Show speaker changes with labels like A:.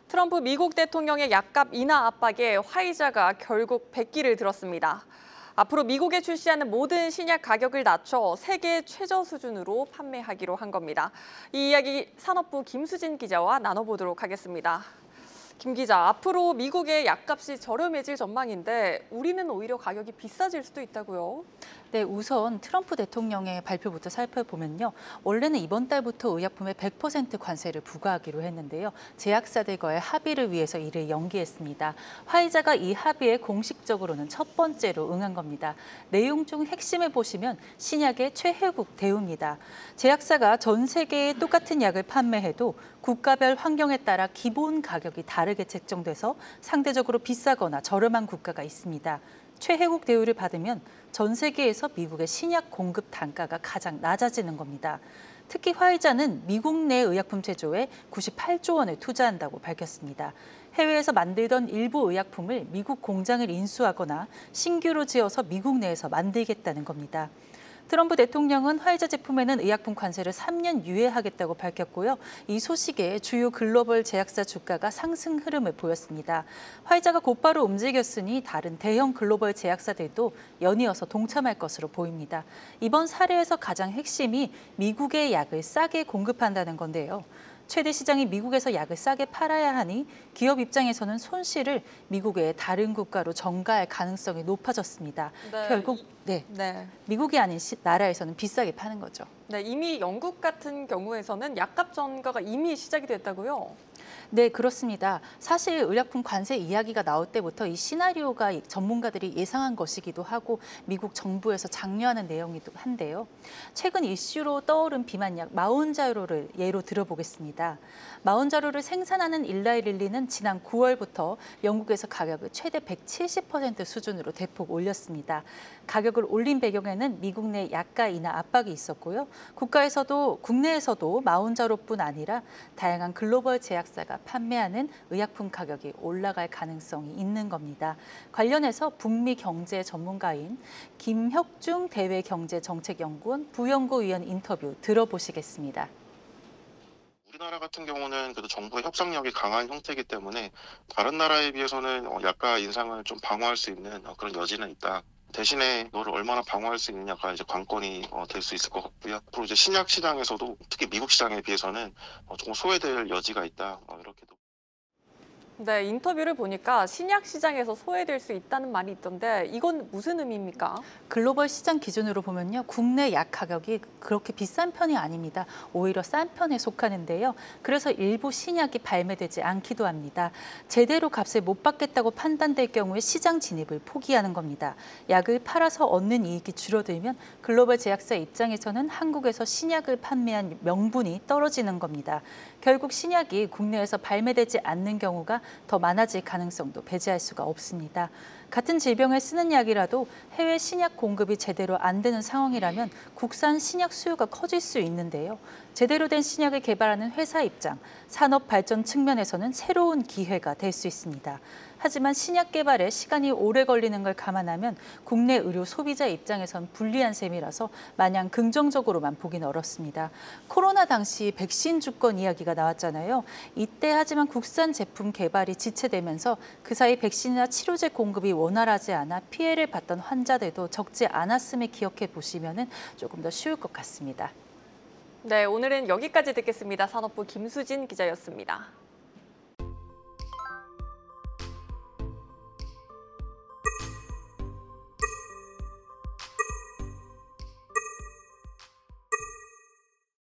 A: 트럼프 미국 대통령의 약값 인하 압박에 화이자가 결국 백기를 들었습니다. 앞으로 미국에 출시하는 모든 신약 가격을 낮춰 세계 최저 수준으로 판매하기로 한 겁니다. 이 이야기 산업부 김수진 기자와 나눠보도록 하겠습니다. 김 기자, 앞으로 미국의 약값이 저렴해질 전망인데 우리는 오히려 가격이 비싸질 수도 있다고요?
B: 네, 우선 트럼프 대통령의 발표부터 살펴보면요. 원래는 이번 달부터 의약품에 100% 관세를 부과하기로 했는데요. 제약사들과의 합의를 위해서 이를 연기했습니다. 화이자가 이 합의에 공식적으로는 첫 번째로 응한 겁니다. 내용 중 핵심을 보시면 신약의 최혜국 대우입니다. 제약사가 전 세계에 똑같은 약을 판매해도 국가별 환경에 따라 기본 가격이 다르게 책정돼서 상대적으로 비싸거나 저렴한 국가가 있습니다. 최혜국 대우를 받으면 전 세계에서 미국의 신약 공급 단가가 가장 낮아지는 겁니다. 특히 화이자는 미국 내 의약품 제조에 98조 원을 투자한다고 밝혔습니다. 해외에서 만들던 일부 의약품을 미국 공장을 인수하거나 신규로 지어서 미국 내에서 만들겠다는 겁니다. 트럼프 대통령은 화이자 제품에는 의약품 관세를 3년 유예하겠다고 밝혔고요. 이 소식에 주요 글로벌 제약사 주가가 상승 흐름을 보였습니다. 화이자가 곧바로 움직였으니 다른 대형 글로벌 제약사들도 연이어서 동참할 것으로 보입니다. 이번 사례에서 가장 핵심이 미국의 약을 싸게 공급한다는 건데요. 최대 시장이 미국에서 약을 싸게 팔아야 하니 기업 입장에서는 손실을 미국 외의 다른 국가로 전가할 가능성이 높아졌습니다.
A: 네.
B: 결국 미국이 아닌 나라에서는 비싸게 파는 거죠.
A: 네, 이미 영국 같은 경우에서는 약값 전가가 이미 시작이 됐다고요?
B: 네, 그렇습니다. 사실 의약품 관세 이야기가 나올 때부터 이 시나리오가 전문가들이 예상한 것이기도 하고 미국 정부에서 장려하는 내용이기도 한데요. 최근 이슈로 떠오른 비만약 마운자로를 예로 들어보겠습니다. 마운자로를 생산하는 일라이릴리는 지난 9월부터 영국에서 가격을 최대 170% 수준으로 대폭 올렸습니다. 가격을 올린 배경에는 미국 내 약가 인하 압박이 있었고요. 국내에서도 마운자로뿐 아니라 다양한 글로벌 제약사가 판매하는 의약품 가격이 올라갈 가능성이 있는 겁니다. 관련해서 북미 경제 전문가인 김혁중 대외경제정책연구원 부연구위원 인터뷰 들어보시겠습니다.
C: 우리나라 같은 경우는 그래도 정부의 협상력이 강한 형태이기 때문에 다른 나라에 비해서는 약가 인상을 좀 방어할 수 있는 그런 여지는 있다. 대신에 이거를 얼마나 방어할 수 있느냐가 이제 관건이 될 수 있을 것 같고요. 앞으로 이제 신약 시장에서도 특히 미국 시장에 비해서는 조금 소외될 여지가 있다. 이렇게도.
A: 네, 인터뷰를 보니까 신약 시장에서 소외될 수 있다는 말이 있던데 이건 무슨 의미입니까?
B: 글로벌 시장 기준으로 보면요. 국내 약 가격이 그렇게 비싼 편이 아닙니다. 오히려 싼 편에 속하는데요. 그래서 일부 신약이 발매되지 않기도 합니다. 제대로 값을 못 받겠다고 판단될 경우에 시장 진입을 포기하는 겁니다. 약을 팔아서 얻는 이익이 줄어들면 글로벌 제약사 입장에서는 한국에서 신약을 판매한 명분이 떨어지는 겁니다. 결국 신약이 국내에서 발매되지 않는 경우가 더 많아질 가능성도 배제할 수가 없습니다. 같은 질병에 쓰는 약이라도 해외 신약 공급이 제대로 안 되는 상황이라면 국산 신약 수요가 커질 수 있는데요. 제대로 된 신약을 개발하는 회사 입장, 산업 발전 측면에서는 새로운 기회가 될 수 있습니다. 하지만 신약 개발에 시간이 오래 걸리는 걸 감안하면 국내 의료 소비자 입장에선 불리한 셈이라서 마냥 긍정적으로만 보긴 어렵습니다. 코로나 당시 백신 주권 이야기가 나왔잖아요. 이때 하지만 국산 제품 개발이 지체되면서 그 사이 백신이나 치료제 공급이 원활하지 않아 피해를 봤던 환자들도 적지 않았음을 기억해 보시면 조금 더 쉬울 것 같습니다.
A: 네, 오늘은 여기까지 듣겠습니다. 산업부 김수진 기자였습니다.